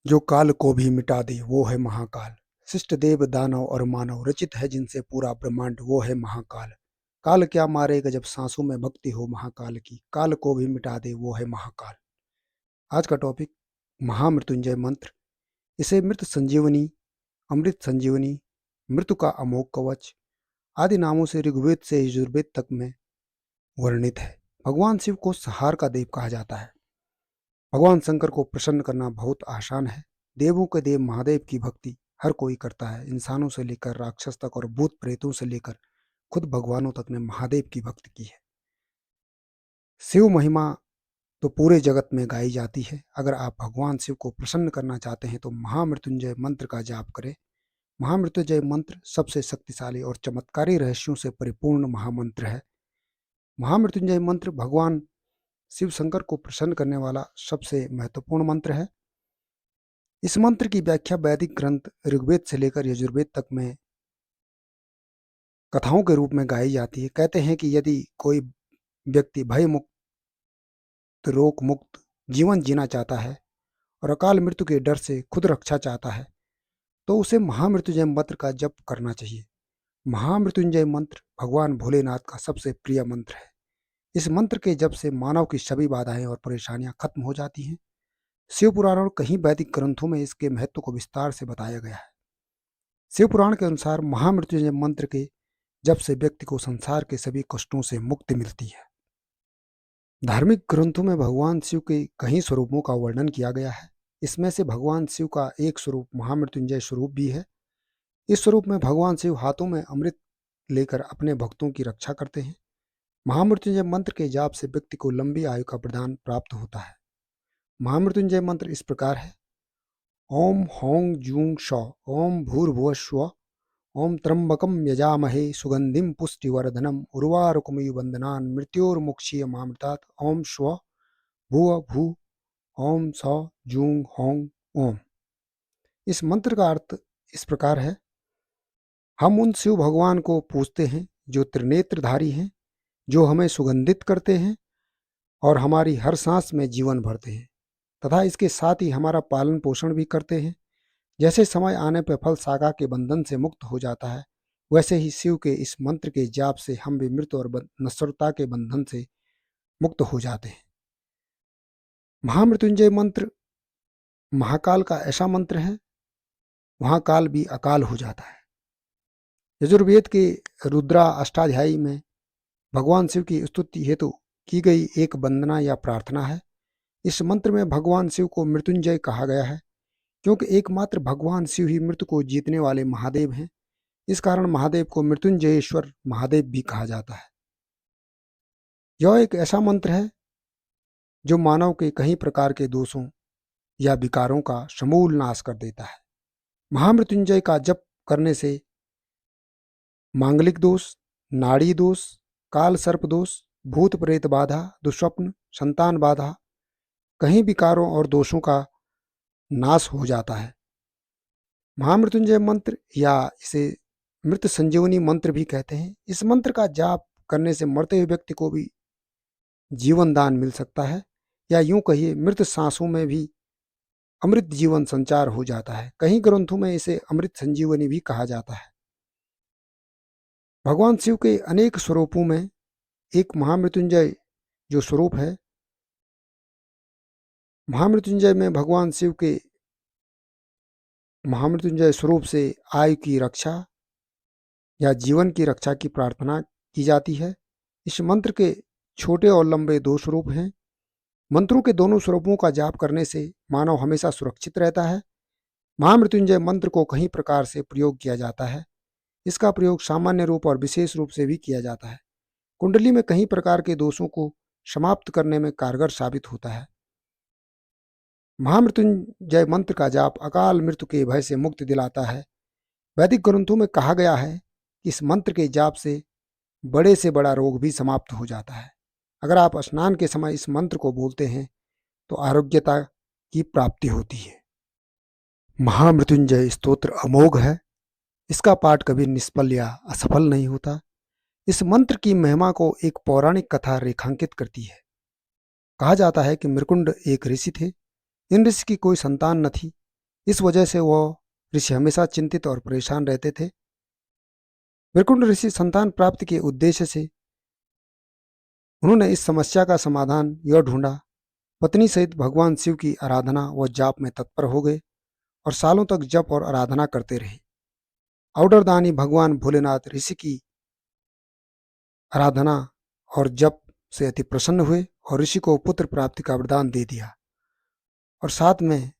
जो काल को भी मिटा दे वो है महाकाल। शिष्ट देव दानव और मानव रचित है जिनसे पूरा ब्रह्मांड वो है महाकाल। काल क्या मारेगा जब सांसों में भक्ति हो महाकाल की, काल को भी मिटा दे वो है महाकाल। आज का टॉपिक महामृत्युंजय मंत्र। इसे मृत संजीवनी, अमृत संजीवनी, मृत्यु का अमोघ कवच आदि नामों से ऋग्वेद से यजुर्वेद तक में वर्णित है। भगवान शिव को संहार का देव कहा जाता है। भगवान शंकर को प्रसन्न करना बहुत आसान है। देवों के देव महादेव की भक्ति हर कोई करता है। इंसानों से लेकर राक्षस तक और भूत प्रेतों से लेकर खुद भगवानों तक ने महादेव की भक्ति की है। शिव महिमा तो पूरे जगत में गाई जाती है। अगर आप भगवान शिव को प्रसन्न करना चाहते हैं तो महामृत्युंजय मंत्र का जाप करें। महामृत्युंजय मंत्र सबसे शक्तिशाली और चमत्कारी रहस्यों से परिपूर्ण महामंत्र है। महामृत्युंजय मंत्र भगवान शिव शंकर को प्रसन्न करने वाला सबसे महत्वपूर्ण मंत्र है। इस मंत्र की व्याख्या वैदिक ग्रंथ ऋग्वेद से लेकर यजुर्वेद तक में कथाओं के रूप में गाई जाती है। कहते हैं कि यदि कोई व्यक्ति भय मुक्त, रोग मुक्त जीवन जीना चाहता है और अकाल मृत्यु के डर से खुद रक्षा चाहता है तो उसे महामृत्युंजय मंत्र का जप करना चाहिए। महामृत्युंजय मंत्र भगवान भोलेनाथ का सबसे प्रिय मंत्र है। इस मंत्र के जप से मानव की सभी बाधाएं और परेशानियां खत्म हो जाती हैं। शिव पुराण और कई वैदिक ग्रंथों में इसके महत्व को विस्तार से बताया गया है। शिव पुराण के अनुसार महामृत्युंजय मंत्र के जप से व्यक्ति को संसार के सभी कष्टों से मुक्ति मिलती है। धार्मिक ग्रंथों में भगवान शिव के कई स्वरूपों का वर्णन किया गया है। इसमें से भगवान शिव का एक स्वरूप महामृत्युंजय स्वरूप भी है। इस स्वरूप में भगवान शिव हाथों में अमृत लेकर अपने भक्तों की रक्षा करते हैं। महामृत्युंजय मंत्र के जाप से व्यक्ति को लंबी आयु का प्रदान प्राप्त होता है। महामृत्युंजय मंत्र इस प्रकार है: ओम हौं जूं श ओम भूर्भुवस्व ओम त्र्यंबकम यजामहे सुगंधिम पुष्टिवर्धनम उर्वारुकमिव वंदनान मृत्योर्मुक्षीय मामृतात् ओम स्व भुव भू ओम स जूं हौं ओम। इस मंत्र का अर्थ इस प्रकार है: हम उन शिव भगवान को पूजते हैं जो त्रिनेत्रधारी हैं, जो हमें सुगंधित करते हैं और हमारी हर सांस में जीवन भरते हैं तथा इसके साथ ही हमारा पालन पोषण भी करते हैं। जैसे समय आने पर फल सागा के बंधन से मुक्त हो जाता है, वैसे ही शिव के इस मंत्र के जाप से हम भी मृत्यु और नश्वरता के बंधन से मुक्त हो जाते हैं। महामृत्युंजय मंत्र महाकाल का ऐसा मंत्र है, वहाँ काल भी अकाल हो जाता है। यजुर्वेद के रुद्रा अष्टाध्यायी में भगवान शिव की स्तुति हेतु की गई एक वंदना या प्रार्थना है। इस मंत्र में भगवान शिव को मृत्युंजय कहा गया है क्योंकि एकमात्र भगवान शिव ही मृत्यु को जीतने वाले महादेव हैं। इस कारण महादेव को मृत्युंजयेश्वर महादेव भी कहा जाता है। यह एक ऐसा मंत्र है जो मानव के कई प्रकार के दोषों या विकारों का समूल नाश कर देता है। महामृत्युंजय का जप करने से मांगलिक दोष, नाड़ी दोष, काल सर्प दोष, भूत प्रेत बाधा, दुस्वप्न, संतान बाधा, कई विकारों और दोषों का नाश हो जाता है। महामृत्युंजय मंत्र या इसे मृत संजीवनी मंत्र भी कहते हैं। इस मंत्र का जाप करने से मरते हुए व्यक्ति को भी जीवन दान मिल सकता है, या यूं कहिए मृत सांसों में भी अमृत जीवन संचार हो जाता है। कई ग्रंथों में इसे अमृत संजीवनी भी कहा जाता है। भगवान शिव के अनेक स्वरूपों में एक महामृत्युंजय जो स्वरूप है, महामृत्युंजय में भगवान शिव के महामृत्युंजय स्वरूप से आयु की रक्षा या जीवन की रक्षा की प्रार्थना की जाती है। इस मंत्र के छोटे और लंबे दो स्वरूप हैं। मंत्रों के दोनों स्वरूपों का जाप करने से मानव हमेशा सुरक्षित रहता है। महामृत्युंजय मंत्र को कई प्रकार से प्रयोग किया जाता है। इसका प्रयोग सामान्य रूप और विशेष रूप से भी किया जाता है। कुंडली में कई प्रकार के दोषों को समाप्त करने में कारगर साबित होता है। महामृत्युंजय मंत्र का जाप अकाल मृत्यु के भय से मुक्ति दिलाता है। वैदिक ग्रंथों में कहा गया है कि इस मंत्र के जाप से बड़ा रोग भी समाप्त हो जाता है। अगर आप स्नान के समय इस मंत्र को बोलते हैं तो आरोग्यता की प्राप्ति होती है। महामृत्युंजय स्तोत्र अमोघ है। इसका पाठ कभी निष्फल या असफल नहीं होता। इस मंत्र की महिमा को एक पौराणिक कथा रेखांकित करती है। कहा जाता है कि मृकुंड एक ऋषि थे। इन ऋषि की कोई संतान न थी। इस वजह से वह ऋषि हमेशा चिंतित और परेशान रहते थे। वैकुंठ ऋषि संतान प्राप्ति के उद्देश्य से उन्होंने इस समस्या का समाधान यह ढूंढा। पत्नी सहित भगवान शिव की आराधना व जाप में तत्पर हो गए और सालों तक जप और आराधना करते रहे। औडरदानी भगवान भोलेनाथ ऋषि की आराधना और जप से अति प्रसन्न हुए और ऋषि को पुत्र प्राप्ति का वरदान दे दिया। और साथ में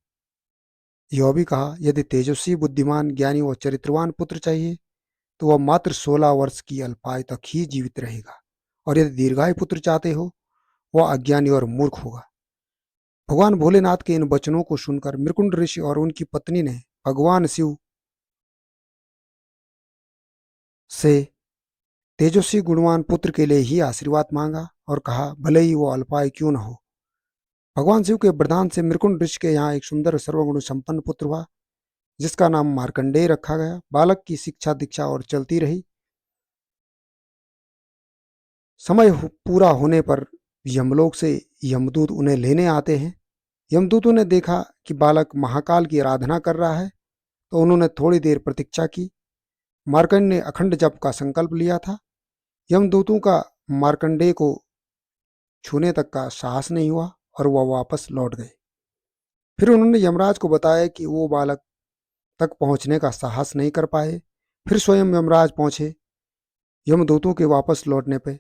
यह भी कहा, यदि तेजस्वी बुद्धिमान ज्ञानी व चरित्रवान पुत्र चाहिए तो वह मात्र 16 वर्ष की अल्पायु तक ही जीवित रहेगा, और यदि दीर्घायु पुत्र चाहते हो वह अज्ञानी और मूर्ख होगा। भगवान भोलेनाथ के इन वचनों को सुनकर मृकुंड ऋषि और उनकी पत्नी ने भगवान शिव से तेजस्वी गुणवान पुत्र के लिए ही आशीर्वाद मांगा और कहा, भले ही वो अल्पायु क्यों न हो। भगवान शिव के वरदान से मृकुंड ऋषि के यहाँ एक सुंदर सर्वगुण संपन्न पुत्र हुआ, जिसका नाम मार्कंडेय रखा गया। बालक की शिक्षा दीक्षा और चलती रही। समय पूरा होने पर यमलोक से यमदूत उन्हें लेने आते हैं। यमदूतों ने देखा कि बालक महाकाल की आराधना कर रहा है, तो उन्होंने थोड़ी देर प्रतीक्षा की। मार्कंड ने अखंड जप का संकल्प लिया था। यमदूतों का मार्कंडेय को छूने तक का साहस नहीं हुआ और वह वापस लौट गए। फिर उन्होंने यमराज को बताया कि वो बालक तक पहुंचने का साहस नहीं कर पाए। फिर स्वयं यमराज पहुंचे। यमदूतों के वापस लौटने पर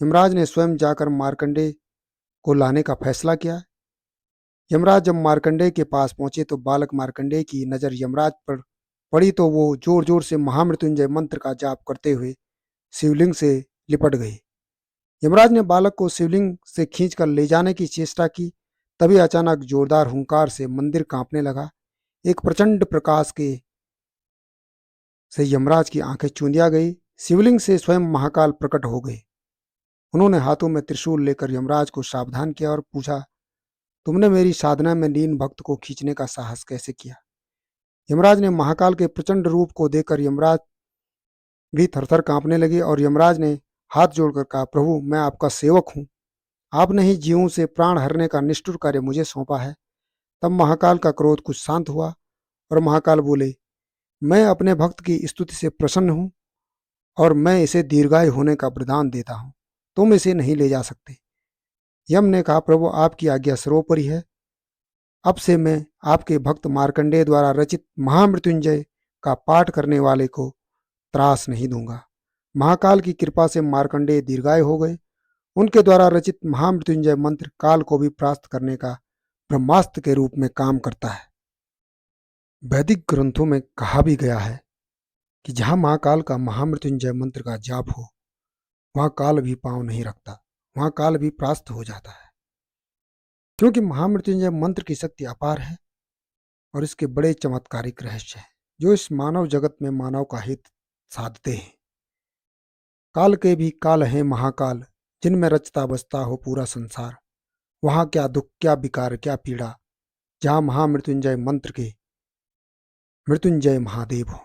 यमराज ने स्वयं जाकर मार्कंडेय को लाने का फैसला किया। यमराज जब मार्कंडेय के पास पहुंचे तो बालक मार्कंडेय की नजर यमराज पर पड़ी, तो वो जोर जोर से महामृत्युंजय मंत्र का जाप करते हुए शिवलिंग से लिपट गए। यमराज ने बालक को शिवलिंग से खींचकर ले जाने की चेष्टा की। तभी अचानक जोरदार हुंकार से मंदिर कांपने लगा। एक प्रचंड प्रकाश के से यमराज की आंखें चूंधिया गई। शिवलिंग से स्वयं महाकाल प्रकट हो गए। उन्होंने हाथों में त्रिशूल लेकर यमराज को सावधान किया और पूछा, तुमने मेरी साधना में लीन भक्त को खींचने का साहस कैसे किया? यमराज ने महाकाल के प्रचंड रूप को देखकर यमराज भी थरथर कांपने लगे और यमराज ने हाथ जोड़कर कहा, प्रभु मैं आपका सेवक हूँ, आपने ही जीवों से प्राण हरने का निष्ठुर कार्य मुझे सौंपा है। तब महाकाल का क्रोध कुछ शांत हुआ और महाकाल बोले, मैं अपने भक्त की स्तुति से प्रसन्न हूँ और मैं इसे दीर्घायु होने का वरदान देता हूँ, तुम इसे नहीं ले जा सकते। यम ने कहा, प्रभु आपकी आज्ञा सर्वोपरि है, अब से मैं आपके भक्त मार्कंडेय द्वारा रचित महामृत्युंजय का पाठ करने वाले को त्रास नहीं दूंगा। महाकाल की कृपा से मार्कंडेय दीर्घायु हो गए। उनके द्वारा रचित महामृत्युंजय मंत्र काल को भी परास्त करने का ब्रह्मास्त्र के रूप में काम करता है। वैदिक ग्रंथों में कहा भी गया है कि जहां महाकाल का महामृत्युंजय मंत्र का जाप हो वहां काल भी पांव नहीं रखता, वहां काल भी परास्त हो जाता है, क्योंकि महामृत्युंजय मंत्र की शक्ति अपार है और इसके बड़े चमत्कारिक रहस्य हैं जो इस मानव जगत में मानव का हित साधते हैं। काल के भी काल हैं महाकाल, जिनमें रचता बसता हो पूरा संसार। वहां क्या दुख क्या विकार क्या पीड़ा, जहां महामृत्युंजय मंत्र के मृत्युंजय महादेव हो।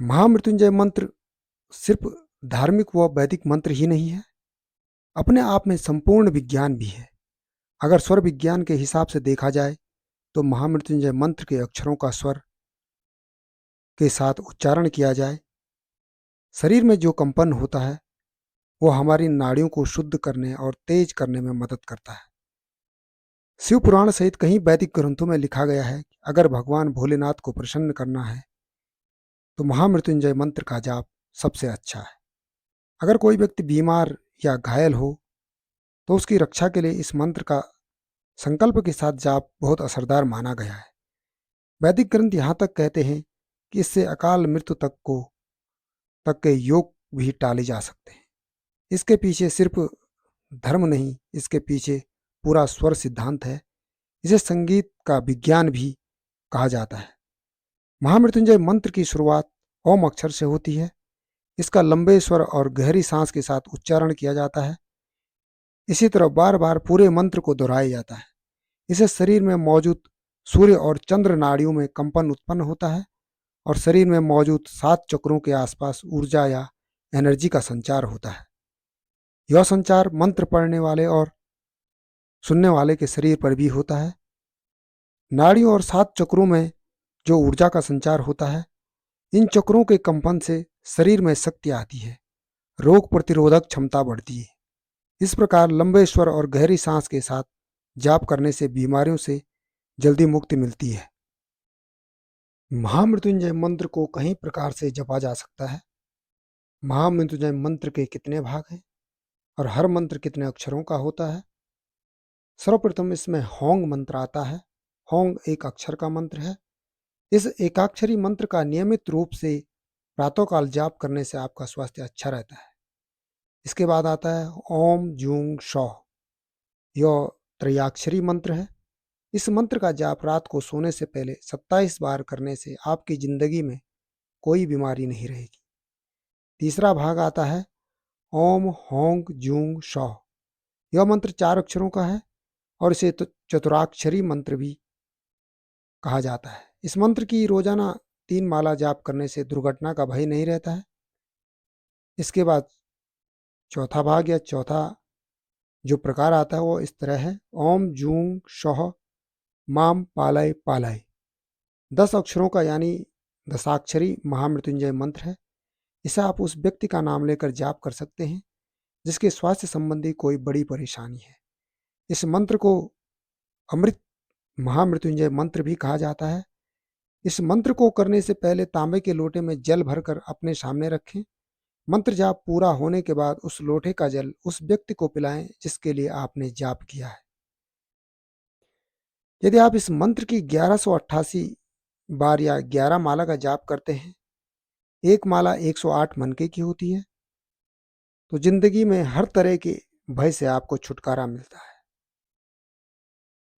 महामृत्युंजय मंत्र सिर्फ धार्मिक व वैदिक मंत्र ही नहीं है, अपने आप में संपूर्ण विज्ञान भी है। अगर स्वर विज्ञान के हिसाब से देखा जाए तो महामृत्युंजय मंत्र के अक्षरों का स्वर के साथ उच्चारण किया जाए, शरीर में जो कंपन होता है वो हमारी नाड़ियों को शुद्ध करने और तेज करने में मदद करता है। शिव पुराण सहित कई वैदिक ग्रंथों में लिखा गया है कि अगर भगवान भोलेनाथ को प्रसन्न करना है तो महामृत्युंजय मंत्र का जाप सबसे अच्छा है। अगर कोई व्यक्ति बीमार या घायल हो तो उसकी रक्षा के लिए इस मंत्र का संकल्प के साथ जाप बहुत असरदार माना गया है। वैदिक ग्रंथ यहाँ तक कहते हैं कि इससे अकाल मृत्यु तक के योग भी टाले जा सकते हैं। इसके पीछे सिर्फ धर्म नहीं, इसके पीछे पूरा स्वर सिद्धांत है। इसे संगीत का विज्ञान भी कहा जाता है। महामृत्युंजय मंत्र की शुरुआत ओम अक्षर से होती है। इसका लंबे स्वर और गहरी सांस के साथ उच्चारण किया जाता है। इसी तरह बार बार पूरे मंत्र को दोहराया जाता है। इससे शरीर में मौजूद सूर्य और चंद्र नाड़ियों में कंपन उत्पन्न होता है और शरीर में मौजूद 7 चक्रों के आसपास ऊर्जा या एनर्जी का संचार होता है। यह संचार मंत्र पढ़ने वाले और सुनने वाले के शरीर पर भी होता है। नाड़ियों और 7 चक्रों में जो ऊर्जा का संचार होता है, इन चक्रों के कंपन से शरीर में शक्ति आती है, रोग प्रतिरोधक क्षमता बढ़ती है। इस प्रकार लंबे स्वर और गहरी सांस के साथ जाप करने से बीमारियों से जल्दी मुक्ति मिलती है। महामृत्युंजय मंत्र को कई प्रकार से जपा जा सकता है। महामृत्युंजय मंत्र के कितने भाग हैं और हर मंत्र कितने अक्षरों का होता है? सर्वप्रथम इसमें होंग मंत्र आता है। होंग एक अक्षर का मंत्र है। इस एकाक्षरी मंत्र का नियमित रूप से प्रातःकाल जाप करने से आपका स्वास्थ्य अच्छा रहता है। इसके बाद आता है ओम जूंग शौ। यह त्रयाक्षरी मंत्र है। इस मंत्र का जाप रात को सोने से पहले 27 बार करने से आपकी जिंदगी में कोई बीमारी नहीं रहेगी। तीसरा भाग आता है ओम होंग जूंग शौ। यह मंत्र 4 अक्षरों का है और इसे चतुराक्षरी मंत्र भी कहा जाता है। इस मंत्र की रोजाना 3 माला जाप करने से दुर्घटना का भय नहीं रहता है। इसके बाद चौथा भाग या चौथा जो प्रकार आता है वो इस तरह है ओम जूंग शौह माम पालय पालय। 10 अक्षरों का यानी दशाक्षरी महामृत्युंजय मंत्र है। इसे आप उस व्यक्ति का नाम लेकर जाप कर सकते हैं जिसके स्वास्थ्य संबंधी कोई बड़ी परेशानी है। इस मंत्र को अमृत महामृत्युंजय मंत्र भी कहा जाता है। इस मंत्र को करने से पहले तांबे के लोटे में जल भरकर अपने सामने रखें। मंत्र जाप पूरा होने के बाद उस लोटे का जल उस व्यक्ति को पिलाएं जिसके लिए आपने जाप किया है। यदि आप इस मंत्र की 1188 बार या 11 माला का जाप करते हैं, एक माला 108 मनके की होती है, तो जिंदगी में हर तरह के भय से आपको छुटकारा मिलता है।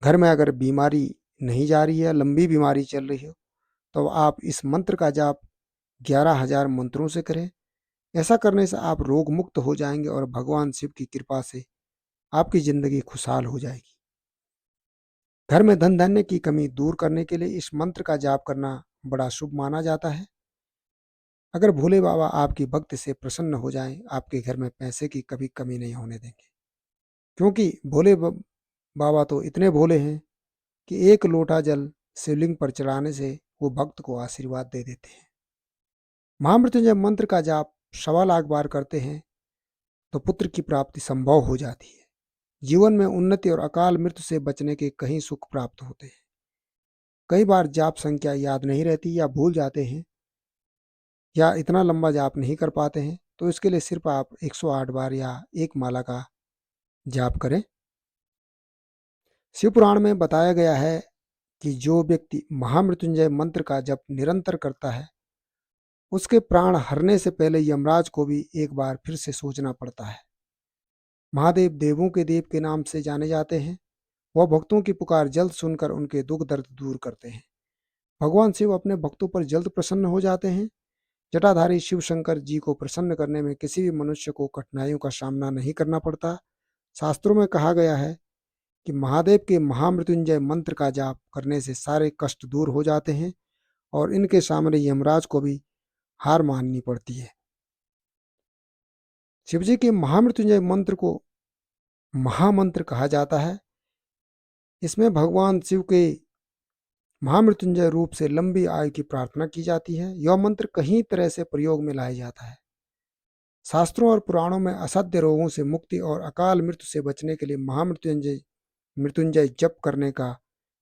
घर में अगर बीमारी नहीं जा रही है, लंबी बीमारी चल रही हो, तो आप इस मंत्र का जाप 11,000 मंत्रों से करें। ऐसा करने से आप रोग मुक्त हो जाएंगे और भगवान शिव की कृपा से आपकी जिंदगी खुशहाल हो जाएगी। घर में धन धान्य की कमी दूर करने के लिए इस मंत्र का जाप करना बड़ा शुभ माना जाता है। अगर भोले बाबा आपकी भक्ति से प्रसन्न हो जाएं, आपके घर में पैसे की कभी कमी नहीं होने देंगे, क्योंकि बाबा तो इतने भोले हैं कि एक लोटा जल शिवलिंग पर चढ़ाने से वो भक्त को आशीर्वाद दे देते हैं। महामृत्युंजय मंत्र का जाप 1.25 लाख बार करते हैं तो पुत्र की प्राप्ति संभव हो जाती है। जीवन में उन्नति और अकाल मृत्यु से बचने के कई सुख प्राप्त होते हैं। कई बार जाप संख्या याद नहीं रहती या भूल जाते हैं या इतना लंबा जाप नहीं कर पाते हैं, तो इसके लिए सिर्फ आप 108 बार या एक माला का जाप करें। शिव पुराण में बताया गया है कि जो व्यक्ति महामृत्युंजय मंत्र का जप निरंतर करता है, उसके प्राण हरने से पहले यमराज को भी एक बार फिर से सोचना पड़ता है। महादेव देवों के देव के नाम से जाने जाते हैं। वह भक्तों की पुकार जल्द सुनकर उनके दुख दर्द दूर करते हैं। भगवान शिव अपने भक्तों पर जल्द प्रसन्न हो जाते हैं। जटाधारी शिव शंकर जी को प्रसन्न करने में किसी भी मनुष्य को कठिनाइयों का सामना नहीं करना पड़ता। शास्त्रों में कहा गया है कि महादेव के महामृत्युंजय मंत्र का जाप करने से सारे कष्ट दूर हो जाते हैं और इनके सामने यमराज को भी हार माननी पड़ती है। शिवजी के महामृत्युंजय मंत्र को महामंत्र कहा जाता है। इसमें भगवान शिव के महामृत्युंजय रूप से लंबी आयु की प्रार्थना की जाती है। यह मंत्र कई तरह से प्रयोग में लाया जाता है। शास्त्रों और पुराणों में असाध्य रोगों से मुक्ति और अकाल मृत्यु से बचने के लिए मृत्युंजय जप करने का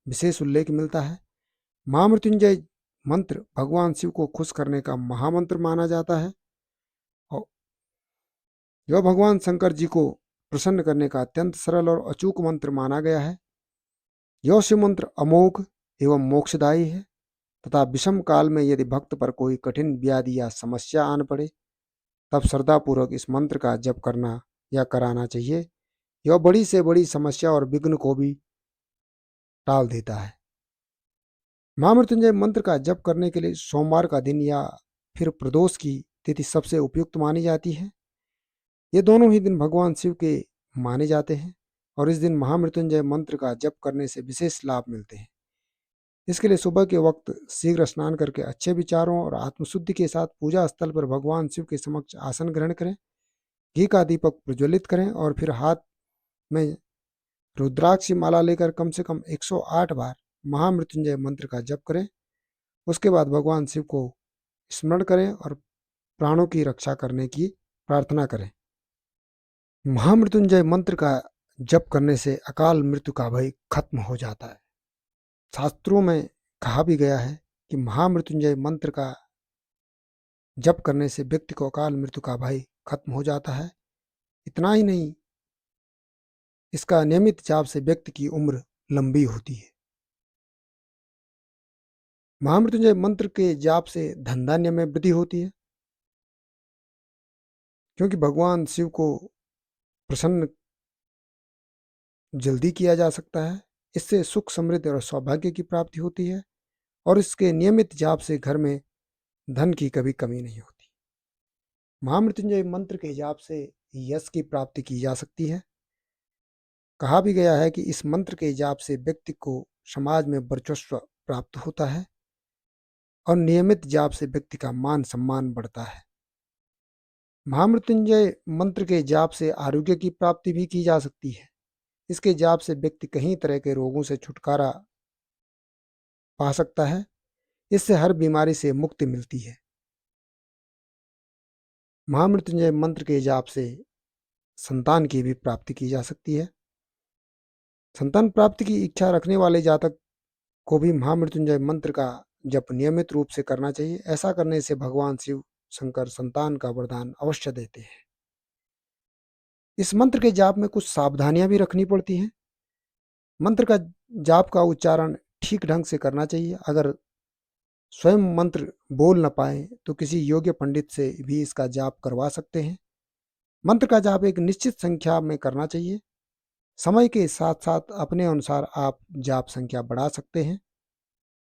विशेष उल्लेख मिलता है। महामृत्युंजय मंत्र भगवान शिव को खुश करने का महामंत्र माना जाता है और यह भगवान शंकर जी को प्रसन्न करने का अत्यंत सरल और अचूक मंत्र माना गया है। यह शिव मंत्र अमोघ एवं मोक्षदायी है तथा विषम काल में यदि भक्त पर कोई कठिन व्याधि या समस्या आन पड़े, तब श्रद्धापूर्वक इस मंत्र का जप करना या कराना चाहिए। यह बड़ी से बड़ी समस्या और विघ्न को भी टाल देता है। महामृत्युंजय मंत्र का जप करने के लिए सोमवार का दिन या फिर प्रदोष की तिथि सबसे उपयुक्त मानी जाती है। ये दोनों ही दिन भगवान शिव के माने जाते हैं और इस दिन महामृत्युंजय मंत्र का जप करने से विशेष लाभ मिलते हैं। इसके लिए सुबह के वक्त शीघ्र स्नान करके अच्छे विचारों और आत्मशुद्धि के साथ पूजा स्थल पर भगवान शिव के समक्ष आसन ग्रहण करें, घी का दीपक प्रज्वलित करें और फिर हाथ में रुद्राक्ष की माला लेकर कम से कम 108 बार महामृत्युंजय मंत्र का जप करें। उसके बाद भगवान शिव को स्मरण करें और प्राणों की रक्षा करने की प्रार्थना करें। महामृत्युंजय मंत्र का जप करने से अकाल मृत्यु का भय खत्म हो जाता है। शास्त्रों में कहा भी गया है कि महामृत्युंजय मंत्र का जप करने से व्यक्ति को अकाल मृत्यु का भय खत्म हो जाता है। इतना ही नहीं, इसका नियमित जाप से व्यक्ति की उम्र लंबी होती है। महामृत्युंजय मंत्र के जाप से धन धान्य में वृद्धि होती है, क्योंकि भगवान शिव को प्रसन्न जल्दी किया जा सकता है। इससे सुख, समृद्धि और सौभाग्य की प्राप्ति होती है और इसके नियमित जाप से घर में धन की कभी कमी नहीं होती। महामृत्युंजय मंत्र के जाप से यश की प्राप्ति की जा सकती है। कहा भी गया है कि इस मंत्र के जाप से व्यक्ति को समाज में वर्चस्व प्राप्त होता है और नियमित जाप से व्यक्ति का मान सम्मान बढ़ता है। महामृत्युंजय मंत्र के जाप से आरोग्य की प्राप्ति भी की जा सकती है। इसके जाप से व्यक्ति कई तरह के रोगों से छुटकारा पा सकता है। इससे हर बीमारी से मुक्ति मिलती है। महामृत्युंजय मंत्र के जाप से संतान की भी प्राप्ति की जा सकती है। संतान प्राप्ति की इच्छा रखने वाले जातक को भी महामृत्युंजय मंत्र का जप नियमित रूप से करना चाहिए। ऐसा करने से भगवान शिव शंकर संतान का वरदान अवश्य देते हैं। इस मंत्र के जाप में कुछ सावधानियां भी रखनी पड़ती हैं। मंत्र का जाप का उच्चारण ठीक ढंग से करना चाहिए। अगर स्वयं मंत्र बोल न पाए तो किसी योग्य पंडित से भी इसका जाप करवा सकते हैं। मंत्र का जाप एक निश्चित संख्या में करना चाहिए। समय के साथ साथ अपने अनुसार आप जाप संख्या बढ़ा सकते हैं।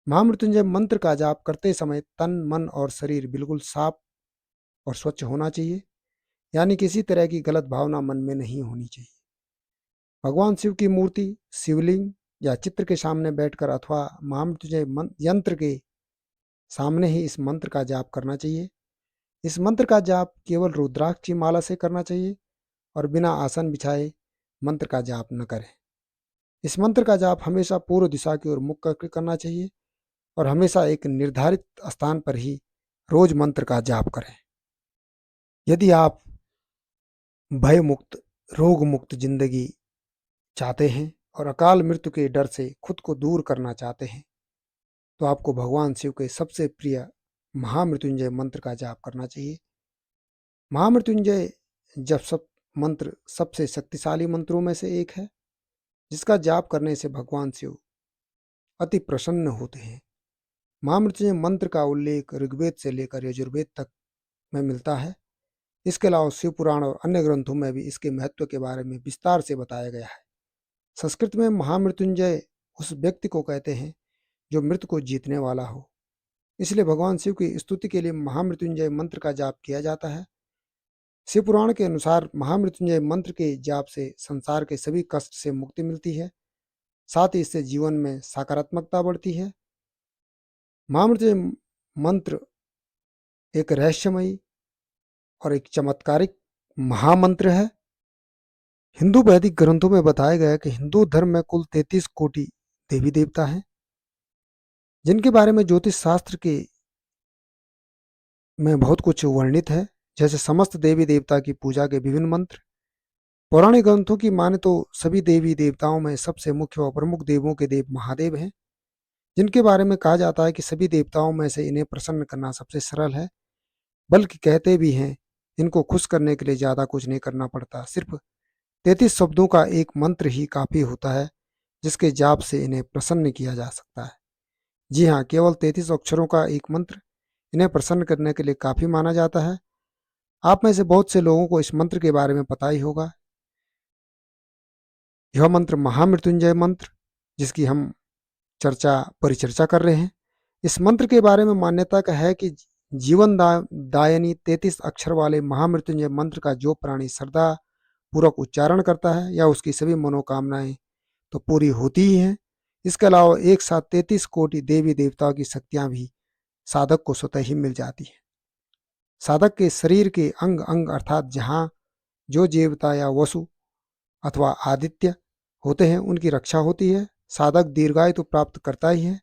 महामृत्युंजय मंत्र का जाप करते समय तन, मन और शरीर बिल्कुल साफ और स्वच्छ होना चाहिए, यानी किसी तरह की गलत भावना मन में नहीं होनी चाहिए। भगवान शिव की मूर्ति, शिवलिंग या चित्र के सामने बैठकर अथवा महामृत्युंजय यंत्र के सामने ही इस मंत्र का जाप करना चाहिए। इस मंत्र का जाप केवल रुद्राक्ष की माला से करना चाहिए और बिना आसन बिछाए मंत्र का जाप न करें। इस मंत्र का जाप हमेशा पूर्व दिशा की ओर मुख करके करना चाहिए और हमेशा एक निर्धारित स्थान पर ही रोज मंत्र का जाप करें। यदि आप भय मुक्त, रोग मुक्त जिंदगी चाहते हैं और अकाल मृत्यु के डर से खुद को दूर करना चाहते हैं, तो आपको भगवान शिव के सबसे प्रिय महामृत्युंजय मंत्र का जाप करना चाहिए। महामृत्युंजय जब सब मंत्र सबसे शक्तिशाली मंत्रों में से एक है, जिसका जाप करने से भगवान शिव अति प्रसन्न होते हैं। महामृत्युंजय मंत्र का उल्लेख ऋग्वेद से लेकर यजुर्वेद तक में मिलता है। इसके अलावा शिव पुराण और अन्य ग्रंथों में भी इसके महत्व के बारे में विस्तार से बताया गया है। संस्कृत में महामृत्युंजय उस व्यक्ति को कहते हैं जो मृत्यु को जीतने वाला हो। इसलिए भगवान शिव की स्तुति के लिए महामृत्युंजय मंत्र का जाप किया जाता है। शिव पुराण के अनुसार महामृत्युंजय मंत्र के जाप से संसार के सभी कष्ट से मुक्ति मिलती है, साथ ही इससे जीवन में सकारात्मकता बढ़ती है। महामृत्युंजय मंत्र एक रहस्यमयी और एक चमत्कारिक महामंत्र है। हिंदू वैदिक ग्रंथों में बताया गया है कि हिंदू धर्म में कुल 33 कोटि देवी देवता हैं, जिनके बारे में ज्योतिष शास्त्र के में बहुत कुछ वर्णित है, जैसे समस्त देवी देवता की पूजा के विभिन्न मंत्र। पौराणिक ग्रंथों की माने तो सभी देवी देवताओं में सबसे मुख्य और प्रमुख देवों के देव महादेव हैं, जिनके बारे में कहा जाता है कि सभी देवताओं में से इन्हें प्रसन्न करना सबसे सरल है। बल्कि कहते भी हैं इनको खुश करने के लिए ज्यादा कुछ नहीं करना पड़ता, सिर्फ 33 शब्दों का एक मंत्र ही काफी होता है, जिसके जाप से इन्हें प्रसन्न किया जा सकता है। जी हाँ, केवल 33 अक्षरों का एक मंत्र इन्हें प्रसन्न करने के लिए काफी माना जाता है। आप में से बहुत से लोगों को इस मंत्र के बारे में पता ही होगा। यह मंत्र महामृत्युंजय मंत्र, जिसकी हम परिचर्चा कर रहे हैं। इस मंत्र के बारे में मान्यता का है कि जीवन दायनी 33 अक्षर वाले महामृत्युंजय मंत्र का जो प्राणी श्रद्धा पूर्वक उच्चारण करता है या उसकी सभी मनोकामनाएं तो पूरी होती ही हैं। इसके अलावा एक साथ 33 कोटि देवी देवताओं की शक्तियां भी साधक को स्वतः ही मिल जाती है। साधक के शरीर के अंग अंग अर्थात जहाँ जो देवता या वसु अथवा आदित्य होते हैं, उनकी रक्षा होती है। साधक दीर्घायु तो प्राप्त करता ही है,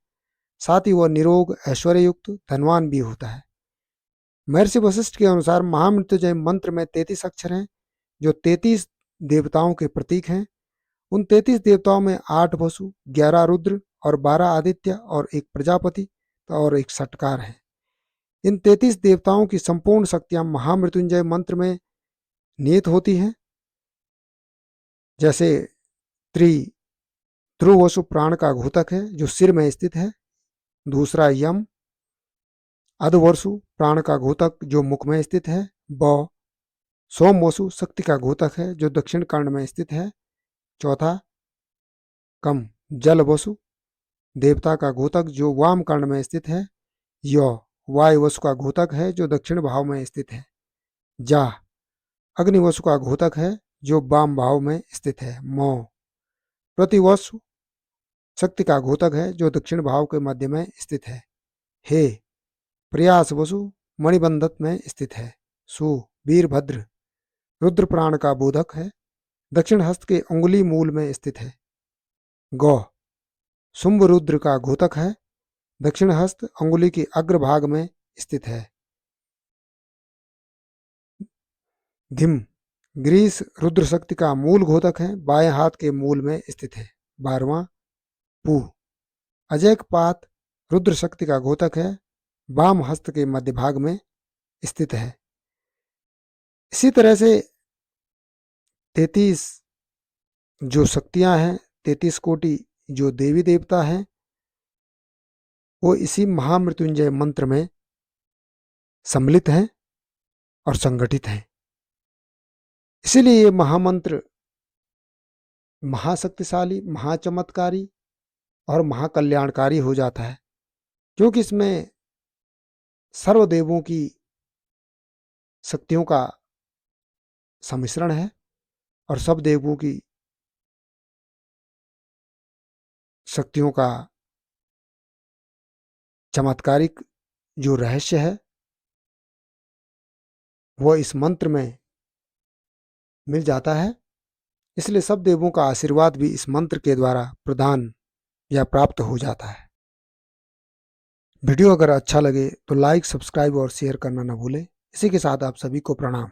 साथ ही वह निरोग ऐश्वर्य युक्त धनवान भी होता है। महर्षि वशिष्ठ के अनुसार महामृत्युंजय मंत्र में 33 अक्षर हैं जो 33 देवताओं के प्रतीक हैं। उन 33 देवताओं में 8 वसु, 11 रुद्र और 12 आदित्य और 1 प्रजापति और 1 सटकार है। इन 33 देवताओं की संपूर्ण शक्तियां महामृत्युंजय मंत्र में निहित होती हैं। जैसे त्रि ध्रुव वसु प्राण का घोतक है जो सिर में स्थित है। दूसरा यम अधवर्षु प्राण का घोतक जो मुख में स्थित है। ब सोम वसु शक्ति का घोतक है जो दक्षिण कर्ण में स्थित है। चौथा कम जल वसु देवता का घोतक जो वाम कर्ण में स्थित है। य वायु वसु का घोतक है जो दक्षिण भाव में स्थित है। जा अग्नि वसु का घोतक है जो वाम भाव में स्थित है। मौ प्रतिवसु शक्ति का घोतक है जो दक्षिण भाव के मध्य में स्थित है। हे प्रयास वसु मणिबंधत में स्थित है। सु वीरभद्र रुद्र प्राण का बोधक है, दक्षिण हस्त के अंगुली मूल में स्थित है। गौ शुंभ रुद्र का घोतक है, दक्षिण हस्त अंगुली के अग्रभाग में स्थित है। धिम ग्रीस रुद्र शक्ति का मूल घोतक है, बाएं हाथ के मूल में स्थित है। 12वां पू अजैकपात रुद्र शक्ति का घोतक है, वाम हस्त के मध्य भाग में स्थित है। इसी तरह से 33 जो शक्तियां हैं, 33 कोटि जो देवी देवता हैं, वो इसी महामृत्युंजय मंत्र में सम्मिलित हैं और संगठित हैं। इसीलिए ये महामंत्र महाशक्तिशाली, महाचमत्कारी और महाकल्याणकारी हो जाता है, क्योंकि इसमें सर्वदेवों की शक्तियों का सम्मिश्रण है और सब देवों की शक्तियों का चमत्कारिक जो रहस्य है वह इस मंत्र में मिल जाता है। इसलिए सब देवों का आशीर्वाद भी इस मंत्र के द्वारा प्रदान या प्राप्त हो जाता है। वीडियो अगर अच्छा लगे तो लाइक, सब्सक्राइब और शेयर करना न भूलें। इसी के साथ आप सभी को प्रणाम।